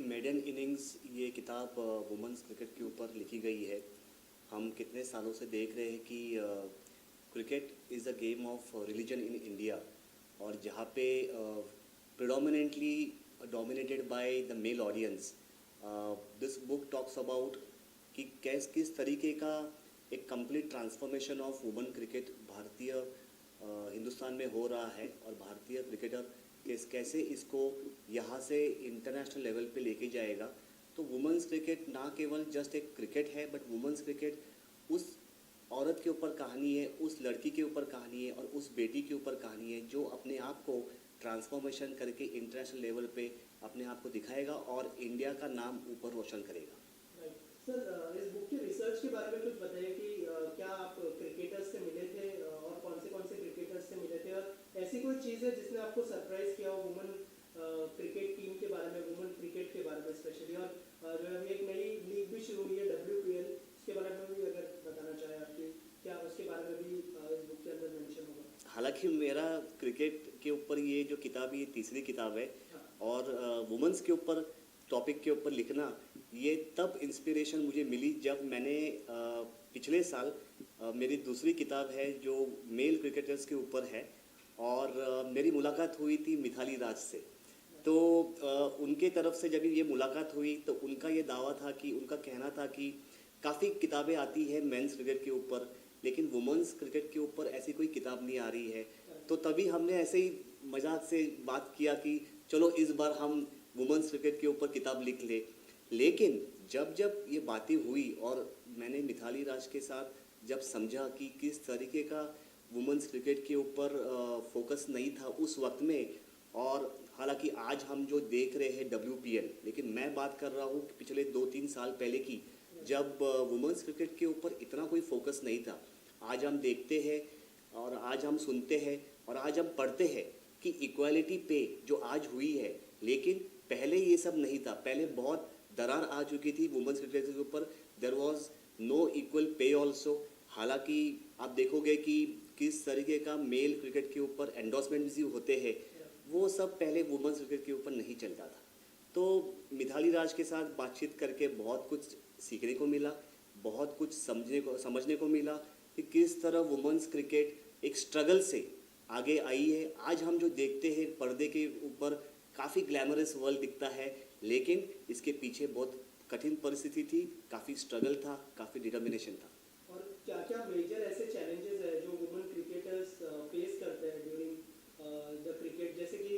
Maiden innings ये किताब women's cricket के ऊपर लिखी गई है। हम कितने सालों से देख रहे हैं कि cricket is a game of religion in India, और जहाँ पे predominantly dominated by the male audience. This book talks about कि किस तरीके का एक complete transformation of women cricket भारतीय हिंदुस्तान में हो रहा है, और भारतीय क्रिकेटर कैसे इसको यहाँ से इंटरनेशनल लेवल पे लेके जाएगा। तो वुमेंस क्रिकेट ना केवल जस्ट एक क्रिकेट है, बट वुमेंस क्रिकेट उस औरत के ऊपर कहानी है, उस लड़की के ऊपर कहानी है, और उस बेटी के ऊपर कहानी है जो अपने आप को ट्रांसफॉर्मेशन करके इंटरनेशनल लेवल पे अपने आप को दिखाएगा और इंडिया का नाम ऊपर रोशन करेगा। सर, इस बुक के रिसर्च के बारे में कुछ बताइए कि क्या आप क्रिकेटर्स से मिले थे और कौन से क्रिकेटर्स से मिले थे, और ऐसी कोई चीज़ है जिसने आपको सरप्राइज किया हो वुमेन क्रिकेट टीम के बारे में, वुमेन क्रिकेट के बारे में स्पेशली, और जो अभी एक नई लीग भी शुरू हुई है WPL, उसके बारे में भी अगर बताना चाहें आपकी, क्या उसके बारे में भी इस बुक के अंदर मेंशन होगा? हालांकि मेरा क्रिकेट के ऊपर ये जो किताब, ये तीसरी किताब है, हाँ। और वुमेंस के ऊपर टॉपिक के ऊपर लिखना, ये तब इंस्पिरेशन मुझे मिली जब मैंने पिछले साल मेरी दूसरी किताब है जो मेल क्रिकेटर्स के ऊपर है, और मेरी मुलाकात हुई थी मिथाली राज से। तो उनके तरफ से जब ये मुलाकात हुई तो उनका ये दावा था कि, उनका कहना था कि काफ़ी किताबें आती हैं मेंस क्रिकेट के ऊपर, लेकिन वुमेंस क्रिकेट के ऊपर ऐसी कोई किताब नहीं आ रही है। तो तभी हमने ऐसे ही मजाक से बात किया कि चलो इस बार हम वुमेंस क्रिकेट के ऊपर किताब लिख ले। लेकिन जब जब ये बातें हुई और मैंने मिथाली राज के साथ जब समझा कि किस तरीके का वुमेंस क्रिकेट के ऊपर फोकस नहीं था उस वक्त में, और हालांकि आज हम जो देख रहे हैं WPL, लेकिन मैं बात कर रहा हूँ पिछले 2-3 साल पहले की, जब वुमेंस क्रिकेट के ऊपर इतना कोई फोकस नहीं था। आज हम देखते हैं और आज हम सुनते हैं और आज हम पढ़ते हैं कि इक्वालिटी पे जो आज हुई है, लेकिन पहले ये सब नहीं था। पहले बहुत दरार आ चुकी थी वुमेंस क्रिकेट के ऊपर। There was no equal pay also. हालांकि आप देखोगे कि किस तरीके का मेल क्रिकेट के ऊपर एंडोर्समेंट भी होते हैं, वो सब पहले वुमेंस क्रिकेट के ऊपर नहीं चलता था। तो मिथाली राज के साथ बातचीत करके बहुत कुछ सीखने को मिला, बहुत कुछ समझने को मिला कि किस तरह वुमेंस क्रिकेट एक स्ट्रगल से आगे आई है। आज हम जो देखते हैं पर्दे के ऊपर काफ़ी ग्लैमरस वर्ल्ड दिखता है, लेकिन इसके पीछे बहुत कठिन परिस्थिति थी, काफ़ी स्ट्रगल था, काफ़ी डिटर्मिनेशन था। और क्या क्या मेजर ऐसे चैलेंजेस है जो वुमेन क्रिकेटर्स फेस करते हैं ड्यूरिंग द क्रिकेट? जैसे कि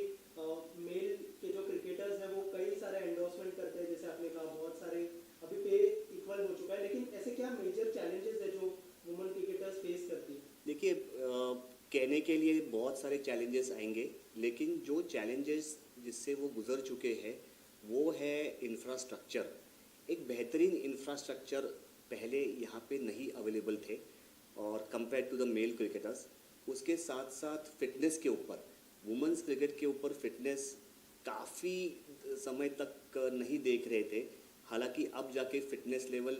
मेल के जो क्रिकेटर्स हैं वो कई सारे एंडोर्समेंट करते हैं, जैसे आपने कहा बहुत सारे अभी पे इक्वल हो चुका है, लेकिन ऐसे क्या मेजर चैलेंजेस है जो वुमेन क्रिकेटर्स फेस करती है? देखिए, कहने के लिए बहुत सारे चैलेंजेस आएंगे, लेकिन जो चैलेंजेस जिससे वो गुजर चुके हैं वो है इंफ्रास्ट्रक्चर। एक बेहतरीन इंफ्रास्ट्रक्चर पहले यहाँ पे नहीं अवेलेबल थे, और compare to the male cricketers. उसके साथ साथ फिटनेस के ऊपर, वुमेंस क्रिकेट के ऊपर फिटनेस काफ़ी समय तक नहीं देख रहे थे। हालांकि अब जाके फिटनेस लेवल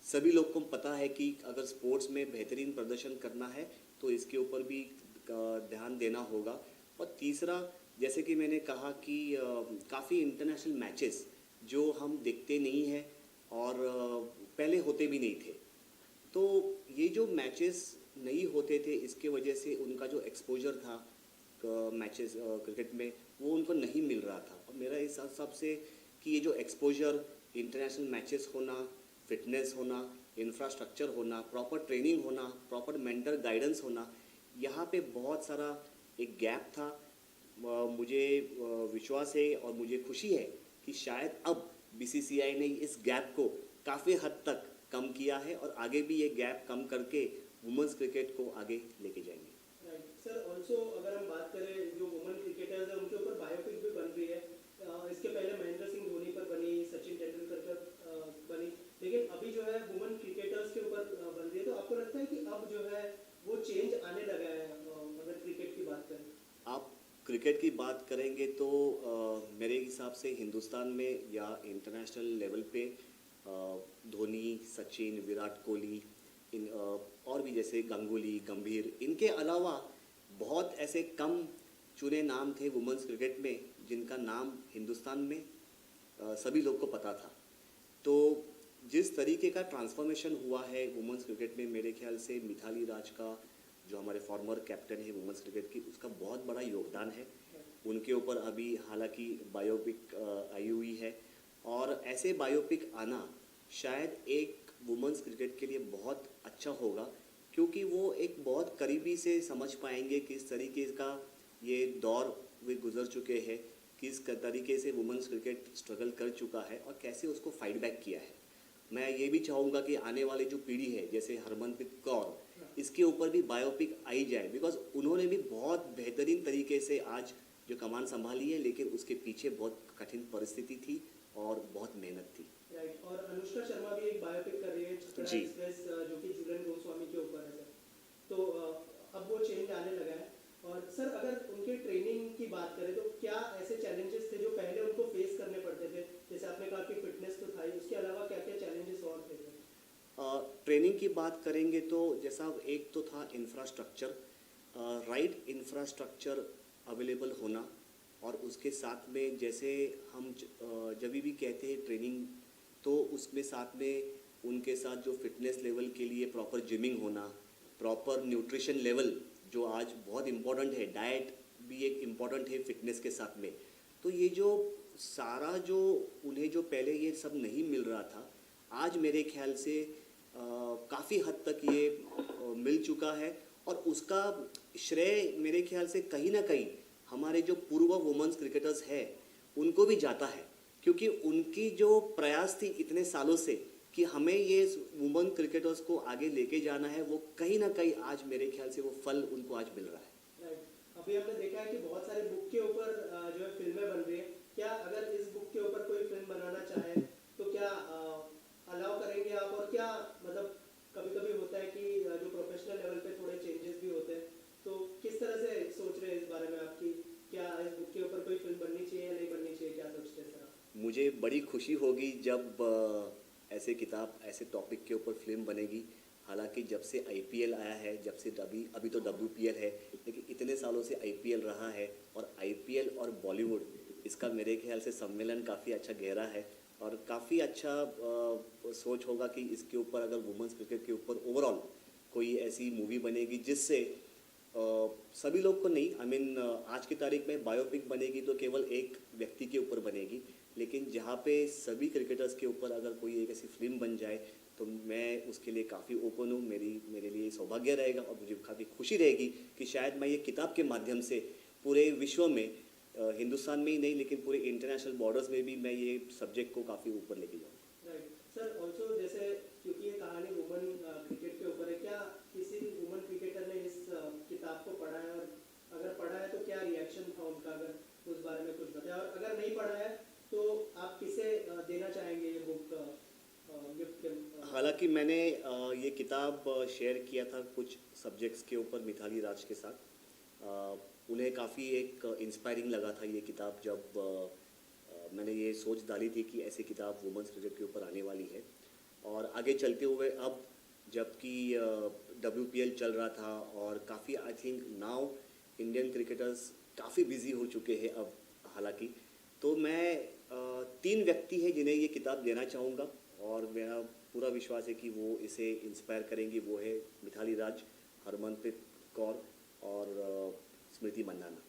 सभी लोग को पता है कि अगर स्पोर्ट्स में बेहतरीन प्रदर्शन करना है तो इसके ऊपर भी ध्यान देना होगा। और तीसरा, जैसे कि मैंने कहा कि काफ़ी इंटरनेशनल मैचेस जो हम देखते नहीं हैं और पहले होते भी नहीं थे, तो ये जो मैचेस नहीं होते थे इसके वजह से उनका जो एक्सपोजर था मैचेस क्रिकेट में वो उनको नहीं मिल रहा था। और मेरा इस हिसाब से कि ये जो एक्सपोजर, इंटरनेशनल मैचेस होना, फिटनेस होना, इंफ्रास्ट्रक्चर होना, प्रॉपर ट्रेनिंग होना, प्रॉपर मेंटर गाइडेंस होना, यहाँ पे बहुत सारा एक गैप था। मुझे विश्वास है और मुझे खुशी है कि शायद अब BCCI ने इस गैप को काफ़ी हद तक कम किया है और आगे भी ये गैप कम करके वुमेंस क्रिकेट को आगे लेके जाएंगे। राइट सर, ऑल्सो अगर हम बात करें जो वुमेन क्रिकेटर्स हैं उनके ऊपर बायोपिक भी बन रही है। इसके पहले महेंद्र सिंह धोनी पर बनी, सचिन तेंदुलकर पर बनी, लेकिन अभी जो है वुमेन क्रिकेटर्स के ऊपर बन रही है। तो आपको लगता है कि अब जो है वो चेंज आने लगा है अगर क्रिकेट की बात करें? आप क्रिकेट की बात करेंगे तो मेरे हिसाब से हिंदुस्तान में या इंटरनेशनल लेवल पे धोनी, सचिन, विराट कोहली, इन और भी जैसे गांगुली, गंभीर, इनके अलावा बहुत ऐसे कम चुने नाम थे वुमेंस क्रिकेट में जिनका नाम हिंदुस्तान में सभी लोग को पता था। तो जिस तरीके का ट्रांसफॉर्मेशन हुआ है वुमेंस क्रिकेट में, मेरे ख्याल से मिथाली राज का, जो हमारे फॉर्मर कैप्टन है वुमेंस क्रिकेट की, उसका बहुत बड़ा योगदान है। उनके ऊपर अभी हालांकि बायोपिक आई हुई है, और ऐसे बायोपिक आना शायद एक वुमेंस क्रिकेट के लिए बहुत अच्छा होगा, क्योंकि वो एक बहुत करीबी से समझ पाएंगे किस तरीके का ये दौर वे गुजर चुके हैं, किस तरीके से वुमेंस क्रिकेट स्ट्रगल कर चुका है और कैसे उसको फाइट बैक किया है। मैं ये भी चाहूँगा कि आने वाली जो पीढ़ी है, जैसे हरमनप्रीत कौर, इसके ऊपर भी बायोपिक आई जाए, बिकॉज उन्होंने भी बहुत बेहतरीन तरीके से आज जो कमान संभाली है, लेकिन उसके पीछे बहुत कठिन परिस्थिति थी और बहुत मेहनत थी। राइट। और अनुष्का शर्मा भी एक बायोपिक कर रही है, छपरा जी। एक्सप्रेस, जो कि झूलन गोस्वामी के ऊपर है सर। तो अब वो चेंज आने लगा है। और सर अगर उनके ट्रेनिंग की बात करें तो क्या ऐसे चैलेंजेस थे जो पहले उनको फेस करने पड़ते थे? जैसे आपने कहा कि फिटनेस तो था ही, उसके अलावा क्या क्या चैलेंजेस और थे? ट्रेनिंग की बात करेंगे तो जैसा एक तो था इंफ्रास्ट्रक्चर, राइट इंफ्रास्ट्रक्चर अवेलेबल होना, और उसके साथ में जैसे हम जब भी कहते हैं ट्रेनिंग, तो उसमें साथ में उनके साथ जो फिटनेस लेवल के लिए प्रॉपर जिमिंग होना, प्रॉपर न्यूट्रिशन लेवल जो आज बहुत इम्पोर्टेंट है, डाइट भी एक इम्पॉर्टेंट है फिटनेस के साथ में। तो ये जो सारा जो उन्हें जो पहले ये सब नहीं मिल रहा था, आज मेरे ख्याल से काफ़ी हद तक ये मिल चुका है, और उसका श्रेय मेरे ख्याल से कहीं ना कहीं हमारे जो पूर्व वुमेन्स क्रिकेटर्स हैं उनको भी जाता है, क्योंकि उनकी जो प्रयास थी इतने सालों से कि हमें ये वुमेन क्रिकेटर्स को आगे लेके जाना है, वो कहीं ना कहीं आज मेरे ख्याल से वो फल उनको आज मिल रहा है। राइट। अभी हमने देखा है कि बहुत सारे बुक के ऊपर जो है फिल्में बन रही है। क्या अगर इस बुक के ऊपर कोई फिल्म बनाना चाहे तो क्या अलाउ करेंगे आप? और क्या मतलब कभी कभी होता है कि जो प्रोफेशनल लेवल पे थोड़े चेंजेस भी होते हैं, तो किस तरह से सोच रहे हैं इस बारे में आपकी? क्या इस बुक के ऊपर कोई फिल्म बननी चाहिए या नहीं बननी चाहिए, क्या सोचते हैं सर आप? मुझे बड़ी खुशी होगी जब ऐसे किताब, ऐसे टॉपिक के ऊपर फिल्म बनेगी। हालांकि जब से आईपीएल आया है, जब से अभी तो डब्ल्यूपीएल है, लेकिन इतने सालों से आईपीएल रहा है, और आईपीएल और बॉलीवुड, इसका मेरे ख्याल से सम्मेलन काफ़ी अच्छा गहरा है, और काफ़ी अच्छा सोच होगा कि इसके ऊपर अगर वुमेंस क्रिकेट के ऊपर ओवरऑल कोई ऐसी मूवी बनेगी जिससे सभी लोग को नहीं, आई मीन आज की तारीख में बायोपिक बनेगी तो केवल एक व्यक्ति के ऊपर बनेगी, लेकिन जहाँ पे सभी क्रिकेटर्स के ऊपर अगर कोई एक ऐसी फिल्म बन जाए तो मैं उसके लिए काफ़ी ओपन हूँ। मेरे लिए सौभाग्य रहेगा, और मुझे काफ़ी खुशी रहेगी कि शायद मैं ये किताब के माध्यम से पूरे विश्व में, हिंदुस्तान में ही नहीं लेकिन पूरे इंटरनेशनल बॉर्डर्स में भी मैं ये सब्जेक्ट को काफ़ी ऊपर लेके जाऊँ। Right sir. ऑल्सो जैसे क्योंकि ये कहानी वुमेन क्रिकेट के ऊपर है, क्या किसी वुमेन क्रिकेटर ने इस किताब को पढ़ा है? और अगर पढ़ा है तो क्या रिएक्शन था उनका? अगर उस बारे में कुछ बताया, और अगर नहीं पढ़ा है तो आप किसे देना चाहेंगे ये बुक गिफ्ट के? हालांकि मैंने ये किताब शेयर किया था कुछ सब्जेक्ट्स के ऊपर मिथाली राज के साथ। उन्हें काफ़ी एक इंस्पायरिंग लगा था ये किताब, जब मैंने ये सोच डाली थी कि ऐसी किताब वुमेंस क्रिकेट के ऊपर आने वाली है। और आगे चलते हुए अब जबकि डब्ल्यूपीएल चल रहा था, और काफ़ी I think now Indian cricketers काफ़ी बिजी हो चुके हैं अब हालांकि, तो मैं 3 व्यक्ति हैं जिन्हें ये किताब देना चाहूँगा, और मेरा पूरा विश्वास है कि वो इसे इंस्पायर करेंगी। वो है मिथाली राज, हरमनप्रीत कौर और स्मृति मंदाना।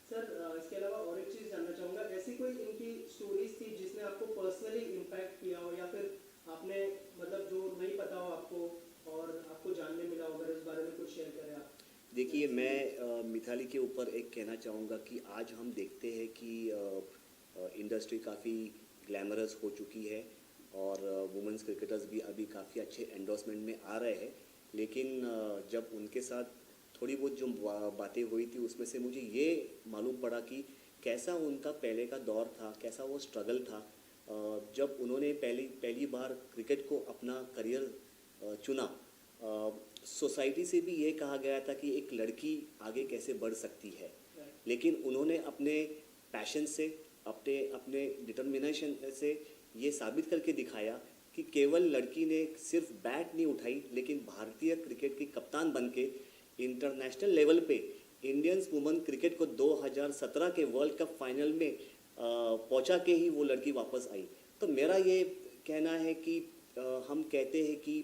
सर इसके अलावा और एक चीज़ जानना चाहूँगा, ऐसी कोई इनकी स्टोरीज थी जिसने आपको पर्सनली इम्पैक्ट किया हो, या फिर आपने मतलब जो नहीं पता हो आपको और आपको जानने मिला हो, अगर इस बारे में कुछ शेयर करें आप? देखिए, मैं मिथाली के ऊपर एक कहना चाहूँगा कि आज हम देखते हैं कि इंडस्ट्री काफ़ी ग्लैमरस हो चुकी है, और वुमेंस क्रिकेटर्स भी अभी काफ़ी अच्छे एंडोर्समेंट में आ रहे हैं, लेकिन जब उनके साथ थोड़ी बहुत जो बातें हुई थी उसमें से मुझे ये मालूम पड़ा कि कैसा उनका पहले का दौर था, कैसा वो स्ट्रगल था। जब उन्होंने पहली बार क्रिकेट को अपना करियर चुना, सोसाइटी से भी ये कहा गया था कि एक लड़की आगे कैसे बढ़ सकती है, लेकिन उन्होंने अपने पैशन से, अपने डिटर्मिनेशन से ये साबित करके दिखाया कि केवल लड़की ने सिर्फ बैट नहीं उठाई, लेकिन भारतीय क्रिकेट की कप्तान बनके इंटरनेशनल लेवल पे इंडियंस वुमेन क्रिकेट को 2017 के वर्ल्ड कप फाइनल में पहुंचा के ही वो लड़की वापस आई। तो मेरा ये कहना है कि हम कहते हैं कि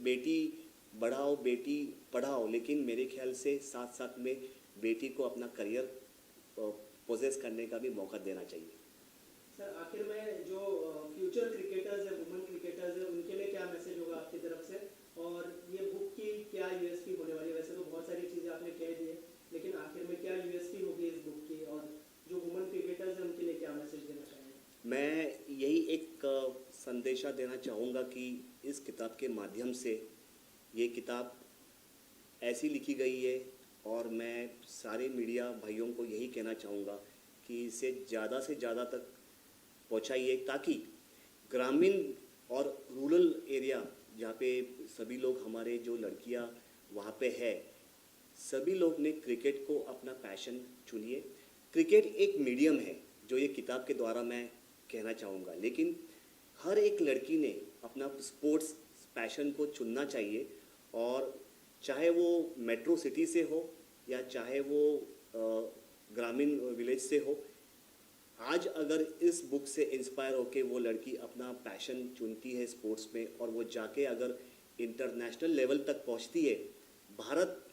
बेटी बढ़ाओ बेटी पढ़ाओ, लेकिन मेरे ख्याल से साथ साथ में बेटी को अपना करियर पोजेस करने का भी मौका देना चाहिए। सर आखिर में जो फ्यूचर क्रिकेटर्स है, वुमेन क्रिकेटर्स है, उनके लिए क्या मैसेज होगा आपकी तरफ से, और ये बुक की क्या यूएसपी होने वाली है? वैसे तो बहुत सारी चीज़ें आपने कह दी है, लेकिन आखिर में क्या यूएसपी होगी इस बुक की, और जो वुमेन क्रिकेटर्स हैं उनके लिए क्या मैसेज देना चाहेंगे? मैं यही एक संदेशा देना चाहूँगा कि इस किताब के माध्यम से, ये किताब ऐसी लिखी गई है और मैं सारे मीडिया भाइयों को यही कहना चाहूँगा कि इसे ज़्यादा से ज़्यादा तक पहुँचाइए, ताकि ग्रामीण और रूरल एरिया जहाँ पे सभी लोग, हमारे जो लड़कियाँ वहाँ पे है, सभी लोग ने क्रिकेट को अपना पैशन चुनिए। क्रिकेट एक मीडियम है, जो ये किताब के द्वारा मैं कहना चाहूँगा, लेकिन हर एक लड़की ने अपना स्पोर्ट्स पैशन को चुनना चाहिए, और चाहे वो मेट्रो सिटी से हो या चाहे वो ग्रामीण विलेज से हो, आज अगर इस बुक से इंस्पायर होके वो लड़की अपना पैशन चुनती है स्पोर्ट्स में, और वो जाके अगर इंटरनेशनल लेवल तक पहुंचती है, भारत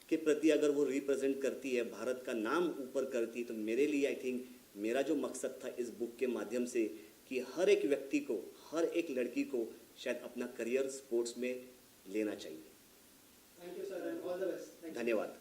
के प्रति अगर वो रिप्रेजेंट करती है, भारत का नाम ऊपर करती है, तो मेरे लिए आई थिंक मेरा जो मकसद था इस बुक के माध्यम से कि हर एक व्यक्ति को, हर एक लड़की को शायद अपना करियर स्पोर्ट्स में लेना चाहिए। Thank you sir, and all the best. धन्यवाद।